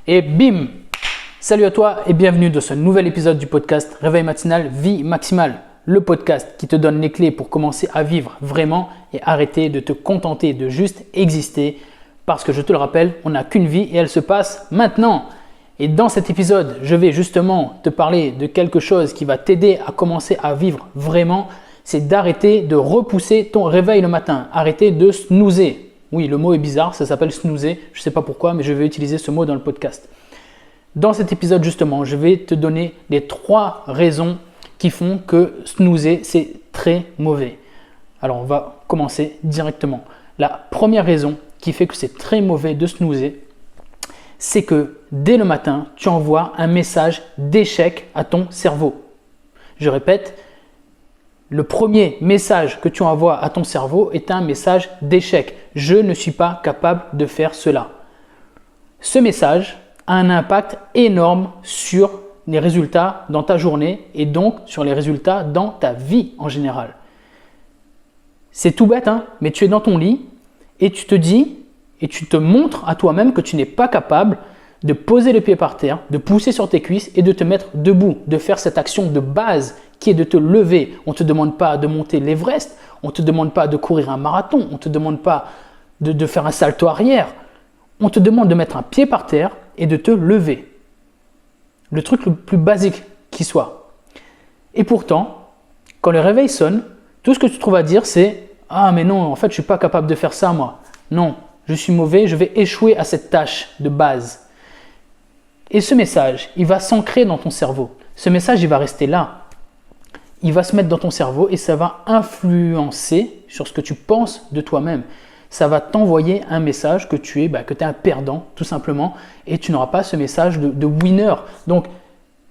Et bim! Salut à toi et bienvenue dans ce nouvel épisode du podcast Réveil matinal Vie Maximale. Le podcast qui te donne les clés pour commencer à vivre vraiment et arrêter de te contenter de juste exister. Parce que je te le rappelle, on n'a qu'une vie et elle se passe maintenant. Et dans cet épisode, je vais justement te parler de quelque chose qui va t'aider à commencer à vivre vraiment. C'est d'arrêter de repousser ton réveil le matin. Arrêter de snoozer. Oui, le mot est bizarre, ça s'appelle snoozer. Je ne sais pas pourquoi, mais je vais utiliser ce mot dans le podcast. Dans cet épisode, justement, je vais te donner les 3 raisons qui font que snoozer, c'est très mauvais. Alors, on va commencer directement. La première raison qui fait que c'est très mauvais de snoozer, c'est que dès le matin, tu envoies un message d'échec à ton cerveau. Je répète, le premier message que tu envoies à ton cerveau est un message d'échec. Je ne suis pas capable de faire cela. Ce message a un impact énorme sur les résultats dans ta journée et donc sur les résultats dans ta vie en général. C'est tout bête, mais tu es dans ton lit et tu te dis et tu te montres à toi-même que tu n'es pas capable de poser le pied par terre, de pousser sur tes cuisses et de te mettre debout, de faire cette action de base qui est de te lever. On ne te demande pas de monter l'Everest, on ne te demande pas de courir un marathon, on ne te demande pas de faire un salto arrière. On te demande de mettre un pied par terre et de te lever. Le truc le plus basique qui soit. Et pourtant, quand le réveil sonne, tout ce que tu trouves à dire c'est « Ah mais non, en fait je ne suis pas capable de faire ça moi. Non, je suis mauvais, je vais échouer à cette tâche de base. » Et ce message, il va s'ancrer dans ton cerveau. Ce message, il va rester là. Il va se mettre dans ton cerveau et ça va influencer sur ce que tu penses de toi-même. Ça va t'envoyer un message que tu es un perdant, tout simplement, et tu n'auras pas ce message de winner. Donc,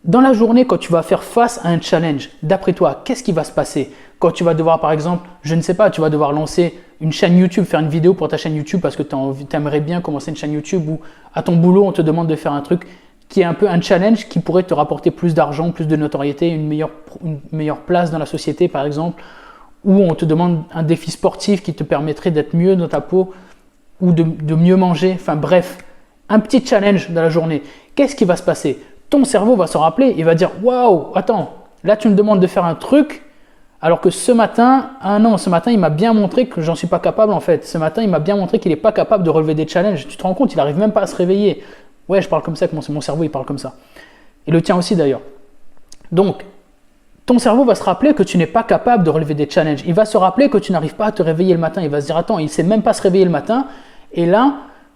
dans la journée, quand tu vas faire face à un challenge, d'après toi, qu'est-ce qui va se passer? Quand tu vas devoir, par exemple, je ne sais pas, tu vas devoir lancer une chaîne YouTube, faire une vidéo pour ta chaîne YouTube parce que tu aimerais bien commencer une chaîne YouTube ou à ton boulot, on te demande de faire un truc qui est un peu un challenge qui pourrait te rapporter plus d'argent, plus de notoriété, une meilleure place dans la société, par exemple, ou on te demande un défi sportif qui te permettrait d'être mieux dans ta peau ou de mieux manger. Enfin bref, un petit challenge dans la journée. Qu'est-ce qui va se passer? Ton cerveau va se rappeler, il va dire « Waouh, attends, là tu me demandes de faire un truc alors que ce matin, il m'a bien montré que j'en suis pas capable en fait. Ce matin, il m'a bien montré qu'il n'est pas capable de relever des challenges. Tu te rends compte, il n'arrive même pas à se réveiller. Ouais, je parle comme ça, que mon cerveau il parle comme ça. Et le tien aussi d'ailleurs. Donc, ton cerveau va se rappeler que tu n'es pas capable de relever des challenges. Il va se rappeler que tu n'arrives pas à te réveiller le matin. Il va se dire, attends, il ne sait même pas se réveiller le matin. Et là,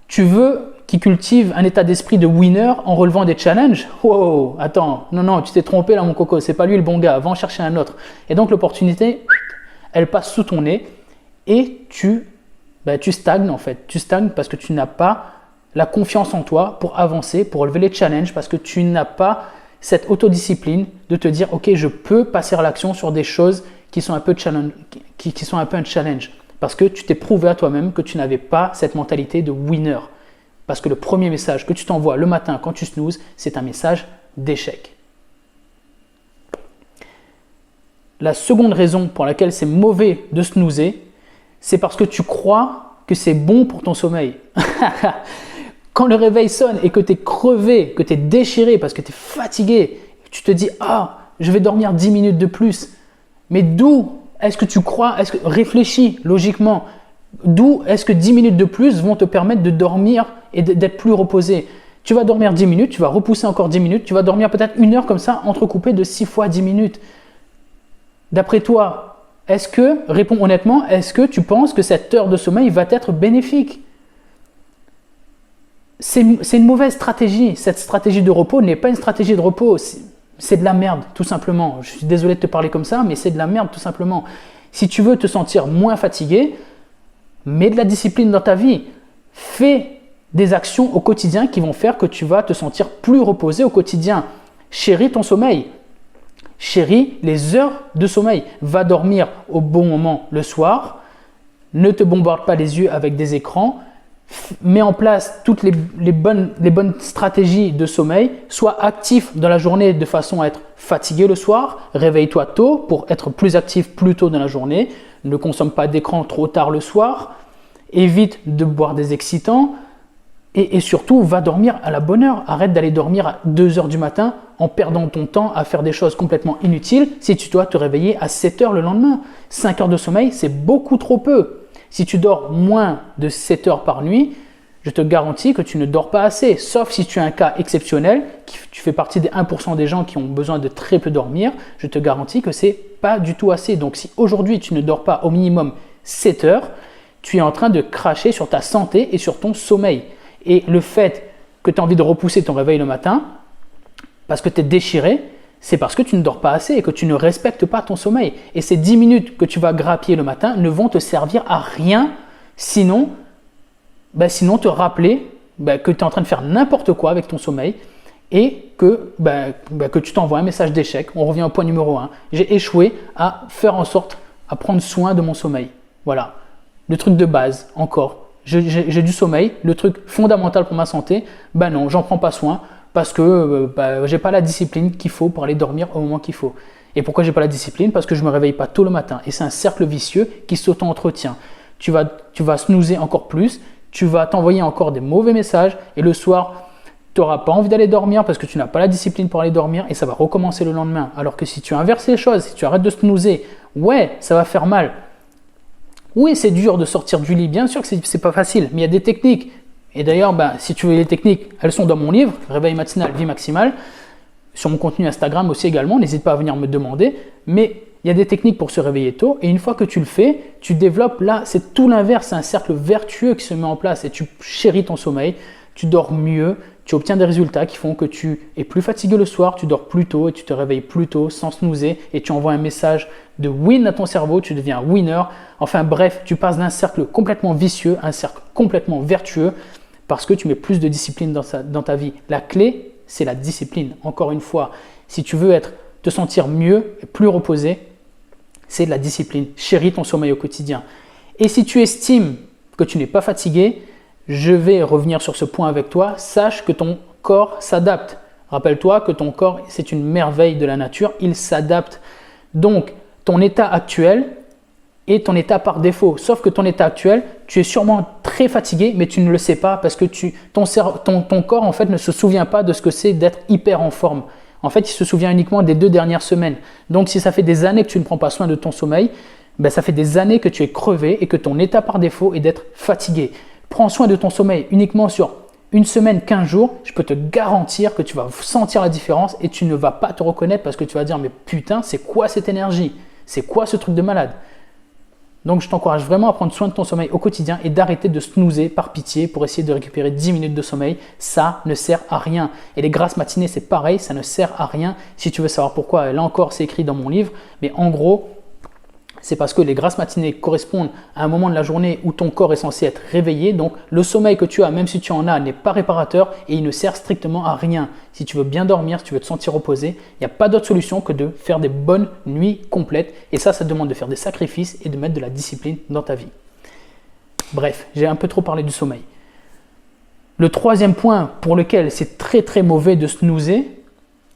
tu veux qu'il cultive un état d'esprit de winner en relevant des challenges. Wow, attends, non, tu t'es trompé là mon coco, c'est pas lui le bon gars, va en chercher un autre. Et donc l'opportunité, elle passe sous ton nez et tu stagnes en fait. Tu stagnes parce que tu n'as pas la confiance en toi pour avancer, pour relever les challenges, parce que tu n'as pas cette autodiscipline de te dire ok, je peux passer à l'action sur des choses qui sont un peu un challenge. Parce que tu t'es prouvé à toi-même que tu n'avais pas cette mentalité de winner. Parce que le premier message que tu t'envoies le matin quand tu snoozes, c'est un message d'échec. La seconde raison pour laquelle c'est mauvais de snoozer, c'est parce que tu crois que c'est bon pour ton sommeil. Quand le réveil sonne et que tu es crevé, que tu es déchiré parce que tu es fatigué, tu te dis « Ah, je vais dormir 10 minutes de plus ». Mais d'où est-ce que tu crois? Réfléchis logiquement. D'où est-ce que 10 minutes de plus vont te permettre de dormir et d'être plus reposé? Tu vas dormir 10 minutes, tu vas repousser encore 10 minutes, tu vas dormir peut-être 1 heure comme ça, entrecoupé de 6 fois 10 minutes. D'après toi, réponds honnêtement, est-ce que tu penses que cette heure de sommeil va être bénéfique? C'est une mauvaise stratégie. Cette stratégie de repos n'est pas une stratégie de repos. C'est de la merde, tout simplement. Je suis désolé de te parler comme ça, mais c'est de la merde, tout simplement. Si tu veux te sentir moins fatigué, mets de la discipline dans ta vie. Fais des actions au quotidien qui vont faire que tu vas te sentir plus reposé au quotidien. Chéris ton sommeil. Chéris les heures de sommeil. Va dormir au bon moment le soir. Ne te bombarde pas les yeux avec des écrans. Mets en place toutes les bonnes stratégies de sommeil. Sois actif dans la journée de façon à être fatigué le soir. Réveille-toi tôt pour être plus actif plus tôt dans la journée. Ne consomme pas d'écran trop tard le soir. Évite de boire des excitants. Et surtout, va dormir à la bonne heure. Arrête d'aller dormir à 2 heures du matin en perdant ton temps à faire des choses complètement inutiles si tu dois te réveiller à 7 heures le lendemain. 5 heures de sommeil, c'est beaucoup trop peu. Si tu dors moins de 7 heures par nuit, je te garantis que tu ne dors pas assez. Sauf si tu as un cas exceptionnel, tu fais partie des 1% des gens qui ont besoin de très peu dormir, je te garantis que c'est pas du tout assez. Donc si aujourd'hui tu ne dors pas au minimum 7 heures, tu es en train de cracher sur ta santé et sur ton sommeil. Et le fait que tu as envie de repousser ton réveil le matin, parce que tu es déchiré, c'est parce que tu ne dors pas assez et que tu ne respectes pas ton sommeil. Et ces 10 minutes que tu vas grappiller le matin ne vont te servir à rien, sinon te rappeler que tu es en train de faire n'importe quoi avec ton sommeil et que tu t'envoies un message d'échec. On revient au point numéro 1. J'ai échoué à faire en sorte à prendre soin de mon sommeil. Voilà, le truc de base encore. J'ai du sommeil, le truc fondamental pour ma santé, non, j'en prends pas soin parce que j'ai pas la discipline qu'il faut pour aller dormir au moment qu'il faut. Et pourquoi j'ai pas la discipline? Parce que je me réveille pas tôt le matin et c'est un cercle vicieux qui s'auto-entretient. Tu vas snoozer encore plus, tu vas t'envoyer encore des mauvais messages et le soir, tu n'auras pas envie d'aller dormir parce que tu n'as pas la discipline pour aller dormir et ça va recommencer le lendemain. Alors que si tu inverses les choses, si tu arrêtes de snoozer, ouais, ça va faire mal. Oui, c'est dur de sortir du lit, bien sûr que c'est pas facile, mais il y a des techniques. Et d'ailleurs, si tu veux les techniques, elles sont dans mon livre, Réveil matinal, vie maximale, sur mon contenu Instagram aussi également, n'hésite pas à venir me demander. Mais il y a des techniques pour se réveiller tôt et une fois que tu le fais, tu développes là, c'est tout l'inverse, c'est un cercle vertueux qui se met en place et tu chéris ton sommeil, tu dors mieux, tu obtiens des résultats qui font que tu es plus fatigué le soir, tu dors plus tôt et tu te réveilles plus tôt sans snoozer et tu envoies un message de win à ton cerveau, tu deviens un winner. Enfin bref, tu passes d'un cercle complètement vicieux à un cercle complètement vertueux parce que tu mets plus de discipline dans ta vie. La clé, c'est la discipline. Encore une fois, si tu veux te sentir mieux et plus reposé, c'est de la discipline. Chéris ton sommeil au quotidien. Et si tu estimes que tu n'es pas fatigué, je vais revenir sur ce point avec toi. Sache que ton corps s'adapte. Rappelle-toi que ton corps, c'est une merveille de la nature. Il s'adapte. Donc, ton état actuel est ton état par défaut. Sauf que ton état actuel, tu es sûrement très fatigué, mais tu ne le sais pas parce que ton corps en fait ne se souvient pas de ce que c'est d'être hyper en forme. En fait, il se souvient uniquement des 2 dernières semaines. Donc, si ça fait des années que tu ne prends pas soin de ton sommeil, ça fait des années que tu es crevé et que ton état par défaut est d'être fatigué. Prends soin de ton sommeil uniquement sur une semaine, 15 jours. Je peux te garantir que tu vas sentir la différence et tu ne vas pas te reconnaître parce que tu vas dire « mais putain, c'est quoi cette énergie? C'est quoi ce truc de malade ?» Donc, je t'encourage vraiment à prendre soin de ton sommeil au quotidien et d'arrêter de snoozer par pitié pour essayer de récupérer 10 minutes de sommeil. Ça ne sert à rien. Et les grasses matinées, c'est pareil, ça ne sert à rien. Si tu veux savoir pourquoi, là encore, c'est écrit dans mon livre. Mais en gros, c'est parce que les grasses matinées correspondent à un moment de la journée où ton corps est censé être réveillé. Donc, le sommeil que tu as, même si tu en as, n'est pas réparateur et il ne sert strictement à rien. Si tu veux bien dormir, si tu veux te sentir reposé, il n'y a pas d'autre solution que de faire des bonnes nuits complètes. Et ça demande de faire des sacrifices et de mettre de la discipline dans ta vie. Bref, j'ai un peu trop parlé du sommeil. Le troisième point pour lequel c'est très très mauvais de snoozer,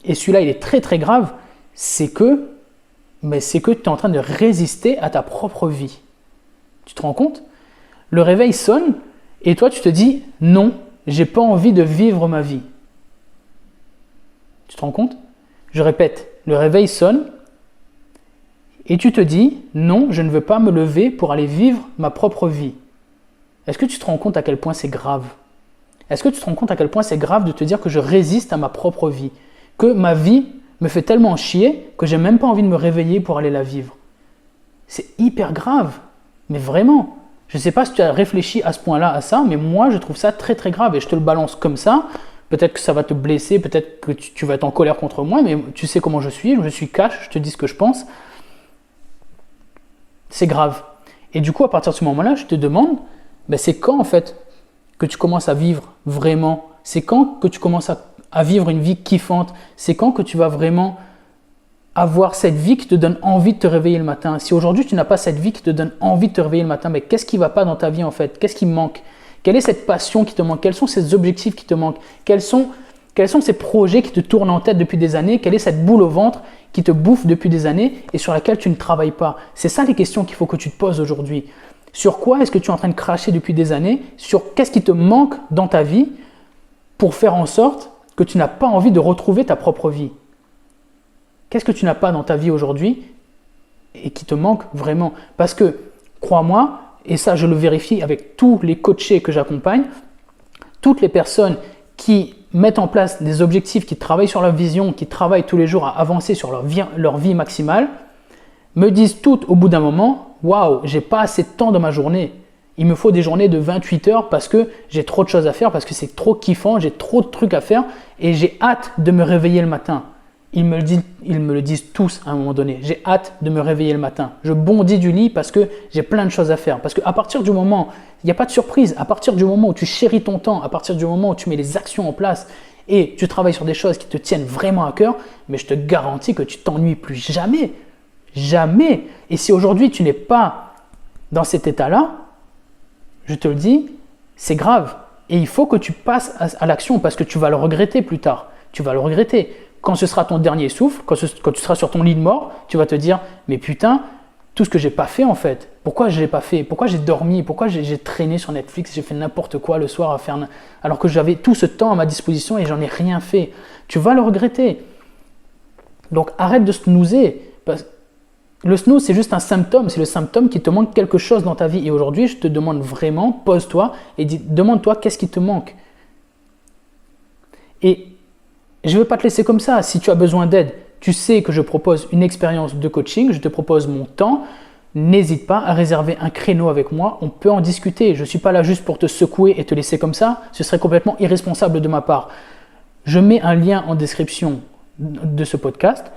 et celui-là il est très très grave, c'est que tu es en train de résister à ta propre vie. Tu te rends compte? Le réveil sonne et toi tu te dis non, j'ai pas envie de vivre ma vie. Tu te rends compte? Je répète, le réveil sonne et tu te dis non, je ne veux pas me lever pour aller vivre ma propre vie. Est-ce que tu te rends compte à quel point c'est grave? Est-ce que tu te rends compte à quel point c'est grave de te dire que je résiste à ma propre vie? Que ma vie me fait tellement chier que j'ai même pas envie de me réveiller pour aller la vivre. C'est hyper grave, mais vraiment. Je ne sais pas si tu as réfléchi à ce point-là, à ça, mais moi je trouve ça très très grave et je te le balance comme ça. Peut-être que ça va te blesser, peut-être que tu vas être en colère contre moi, mais tu sais comment je suis cash, je te dis ce que je pense. C'est grave. Et du coup, à partir de ce moment-là, je te demande, c'est quand en fait que tu commences à vivre vraiment? C'est quand que tu commences à vivre une vie kiffante? C'est quand que tu vas vraiment avoir cette vie qui te donne envie de te réveiller le matin? Si aujourd'hui tu n'as pas cette vie qui te donne envie de te réveiller le matin, qu'est-ce qui ne va pas dans ta vie en fait? Qu'est-ce qui manque? Quelle est cette passion qui te manque? Quels sont ces objectifs qui te manquent? Quels sont ces projets qui te tournent en tête depuis des années? Quelle est cette boule au ventre qui te bouffe depuis des années et sur laquelle tu ne travailles pas? C'est ça les questions qu'il faut que tu te poses aujourd'hui. Sur quoi est-ce que tu es en train de cracher depuis des années? Sur qu'est-ce qui te manque dans ta vie pour faire en sorte que tu n'as pas envie de retrouver ta propre vie? Qu'est-ce que tu n'as pas dans ta vie aujourd'hui et qui te manque vraiment? Parce que, crois-moi, et ça je le vérifie avec tous les coachés que j'accompagne, toutes les personnes qui mettent en place des objectifs, qui travaillent sur leur vision, qui travaillent tous les jours à avancer sur leur vie maximale, me disent toutes au bout d'un moment, waouh, j'ai pas assez de temps dans ma journée. Il me faut des journées de 28 heures parce que j'ai trop de choses à faire, parce que c'est trop kiffant, j'ai trop de trucs à faire et j'ai hâte de me réveiller le matin. Ils me le disent tous à un moment donné. J'ai hâte de me réveiller le matin. Je bondis du lit parce que j'ai plein de choses à faire. Parce qu'à partir du moment, il n'y a pas de surprise, à partir du moment où tu chéris ton temps, à partir du moment où tu mets les actions en place et tu travailles sur des choses qui te tiennent vraiment à cœur, mais je te garantis que tu t'ennuies plus jamais. Jamais. Et si aujourd'hui tu n'es pas dans cet état-là, je te le dis, c'est grave. Et il faut que tu passes à l'action parce que tu vas le regretter plus tard. Tu vas le regretter. Quand ce sera ton dernier souffle, quand tu seras sur ton lit de mort, tu vas te dire « Mais putain, tout ce que j'ai pas fait en fait, pourquoi je ne l'ai pas fait? Pourquoi j'ai dormi? Pourquoi j'ai traîné sur Netflix? J'ai fait n'importe quoi le soir à faire alors que j'avais tout ce temps à ma disposition et j'en ai rien fait. » Tu vas le regretter. Donc arrête de snoozer. Le snooze, c'est juste un symptôme. C'est le symptôme qui te manque quelque chose dans ta vie. Et aujourd'hui, je te demande vraiment, pose-toi et demande-toi qu'est-ce qui te manque. Et je ne veux pas te laisser comme ça. Si tu as besoin d'aide, tu sais que je propose une expérience de coaching, je te propose mon temps. N'hésite pas à réserver un créneau avec moi. On peut en discuter. Je ne suis pas là juste pour te secouer et te laisser comme ça. Ce serait complètement irresponsable de ma part. Je mets un lien en description de ce podcast.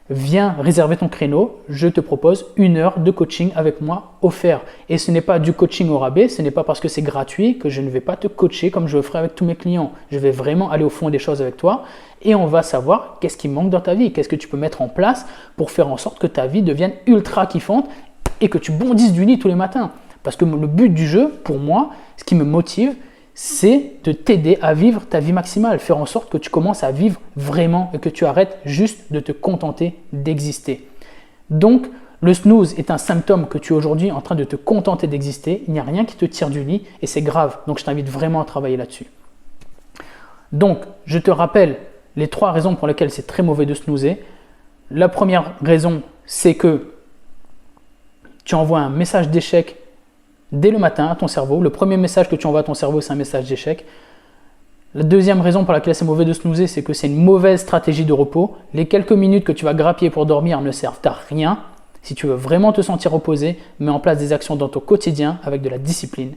Viens réserver ton créneau, je te propose 1 heure de coaching avec moi offert. Et ce n'est pas du coaching au rabais, ce n'est pas parce que c'est gratuit que je ne vais pas te coacher comme je le ferai avec tous mes clients. Je vais vraiment aller au fond des choses avec toi et on va savoir qu'est-ce qui manque dans ta vie, qu'est-ce que tu peux mettre en place pour faire en sorte que ta vie devienne ultra kiffante et que tu bondisses du lit tous les matins. Parce que le but du jeu, pour moi, ce qui me motive, c'est de t'aider à vivre ta vie maximale, faire en sorte que tu commences à vivre vraiment et que tu arrêtes juste de te contenter d'exister. Donc, le snooze est un symptôme que tu es aujourd'hui en train de te contenter d'exister. Il n'y a rien qui te tire du lit et c'est grave. Donc, je t'invite vraiment à travailler là-dessus. Donc, je te rappelle les 3 raisons pour lesquelles c'est très mauvais de snoozer. La première raison, c'est que tu envoies un message d'échec dès le matin à ton cerveau. Le premier message que tu envoies à ton cerveau, c'est un message d'échec. La deuxième raison pour laquelle c'est mauvais de snoozer, c'est que c'est une mauvaise stratégie de repos. Les quelques minutes que tu vas grappiller pour dormir ne servent à rien. Si tu veux vraiment te sentir reposé, mets en place des actions dans ton quotidien avec de la discipline.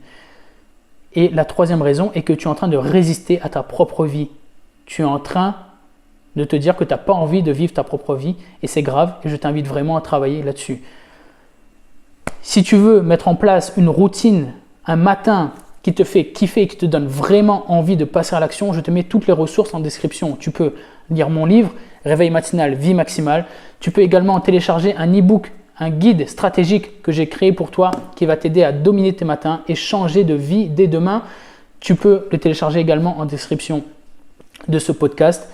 Et la troisième raison est que tu es en train de résister à ta propre vie. Tu es en train de te dire que tu n'as pas envie de vivre ta propre vie et c'est grave et je t'invite vraiment à travailler là-dessus. Si tu veux mettre en place une routine, un matin qui te fait kiffer et qui te donne vraiment envie de passer à l'action, je te mets toutes les ressources en description. Tu peux lire mon livre, Réveil matinal, vie maximale. Tu peux également télécharger un e-book, un guide stratégique que j'ai créé pour toi qui va t'aider à dominer tes matins et changer de vie dès demain. Tu peux le télécharger également en description de ce podcast.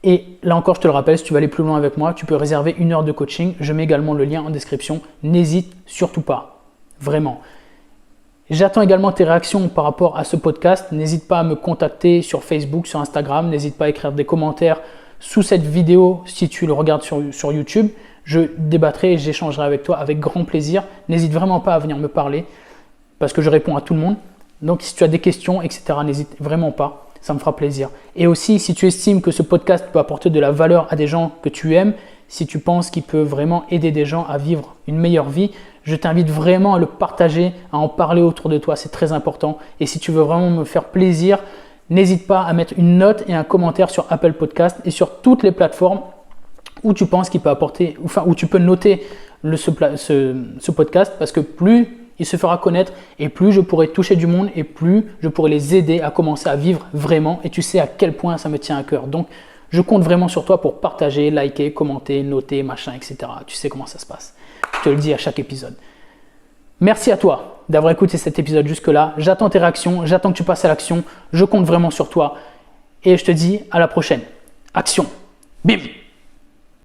Et là encore, je te le rappelle, si tu veux aller plus loin avec moi, tu peux réserver 1 heure de coaching. Je mets également le lien en description. N'hésite surtout pas, vraiment. J'attends également tes réactions par rapport à ce podcast. N'hésite pas à me contacter sur Facebook, sur Instagram. N'hésite pas à écrire des commentaires sous cette vidéo si tu le regardes sur YouTube. Je débattrai et j'échangerai avec toi avec grand plaisir. N'hésite vraiment pas à venir me parler parce que je réponds à tout le monde. Donc si tu as des questions, etc., n'hésite vraiment pas. Ça me fera plaisir. Et aussi, si tu estimes que ce podcast peut apporter de la valeur à des gens que tu aimes, si tu penses qu'il peut vraiment aider des gens à vivre une meilleure vie, je t'invite vraiment à le partager, à en parler autour de toi. C'est très important. Et si tu veux vraiment me faire plaisir, n'hésite pas à mettre une note et un commentaire sur Apple Podcast et sur toutes les plateformes où tu penses qu'il peut apporter, enfin où tu peux noter ce podcast parce que plus il se fera connaître et plus je pourrai toucher du monde et plus je pourrai les aider à commencer à vivre vraiment et tu sais à quel point ça me tient à cœur. Donc, je compte vraiment sur toi pour partager, liker, commenter, noter, machin, etc. Tu sais comment ça se passe. Je te le dis à chaque épisode. Merci à toi d'avoir écouté cet épisode jusque-là. J'attends tes réactions, j'attends que tu passes à l'action. Je compte vraiment sur toi et je te dis à la prochaine. Action. Bim!